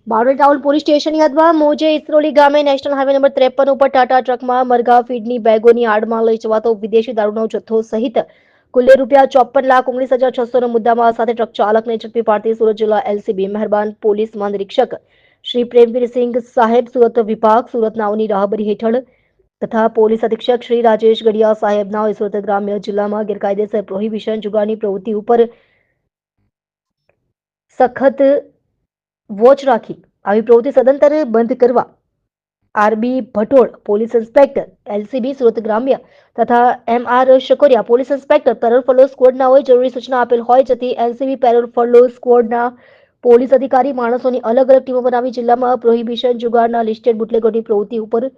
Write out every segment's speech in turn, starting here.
Bardoli town police સ્ટેશનની હદમાં મોજે ઇસરોલી ગામે નેશનલ હાઈવે નંબર 53 ઉપર ટાટા ટ્રકમાં મરઘા ફીડની બેગોની આડમાં લઈ જવાતો વિદેશી દારૂનો જથ્થો સહિત કુલ ₹54,19,600 મુદ્દામાલ સાથે ટ્રક ચાલકને ઝડપી પાડતી સુરત જિલ્લા એલસીબી મહેરબાન પોલીસ મહાનિરીક્ષક શ્રી પ્રેમવીરસિંહ સાહેબ સુરત વિભાગ સુરત નાઓની રાહબરી હેઠળ તથા પોલીસ અધિક્ષક શ્રી રાજેશ ગડિયા સાહેબ નાઓ સુરત ગ્રામ્ય જિલ્લામાં ગેરકાયદેસર પ્રોહિબિશન જુગારની પ્રવૃત્તિ ઉપર સખત વોચ રાખી આવી પ્રવૃત્તિ સદંતર બંધ કરવા RB Bhatol police inspector LCB Surat ગ્રામ્ય તથા MR Shakoriya police inspector parole follow સ્ક્વોડનાઓએ જરૂરી સૂચના આપેલ હોય જેથી એલસીબી પેરોલ ફોલો સ્ક્વોડના પોલીસ અધિકારી માણસોની અલગ અલગ ટીમો બનાવી જિલ્લામાં પ્રોહિબિશન જુગારના લિસ્ટેડ બુટલેગરોની પ્રવૃત્તિ ઉપર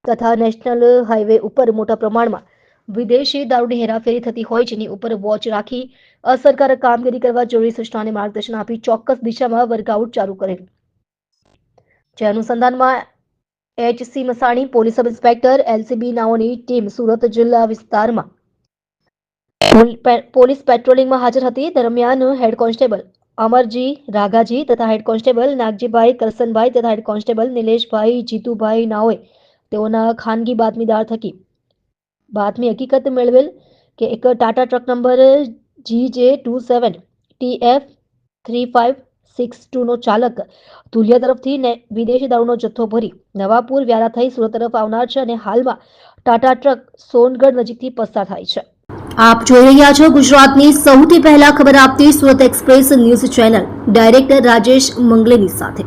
તથા નેશનલ હાઈવે ઉપર મોટા પ્રમાણમાં વિદેશી દારૂની હેરાફેરી થતી હોય જેની ઉપર વોચ રાખી અસરકારક કામગીરી કરવા જરૂરી સૂચના અને માર્ગદર્શન આપી ચોક્કસ દિશામાં વર્કઆઉટ ચાલુ કરેલ જે અનુસંધાનમાં HC Masani police sub inspector LCB નાઓની ટીમ સુરત જિલ્લા વિસ્તારમાં પોલીસ પેટ્રોલિંગમાં હાજર હતી દરમિયાન હેડ કોન્સ્ટેબલ અમરજી રાઘાજી તથા હેડ કોન્સ્ટેબલ નાગજીભાઈ કરસનભાઈ તથા હેડ કોન્સ્ટેબલ નિલેશભાઈ જીતુભાઈ નાઓએ તેઓના ખાનગી બાતમીદાર થકી બાતમી હકીકત મેળવેલ કે એક ટાટા ટ્રક નંબર GJ27TF3562 નો ચાલક ધુલિયા તરફથી વિદેશી દારૂનો જથ્થો ભરી નવાપુર વ્યારા થઈ સુરત તરફ આવનાર છે અને હાલમાં ટાટા ટ્રક સોનગઢ નજીકથી પસાર થાય છે। આપ જોઈ રહ્યા છો ગુજરાતની સૌથી પહેલા ખબર આપતી Surat express news channel director Rajesh મંગલેની સાથે।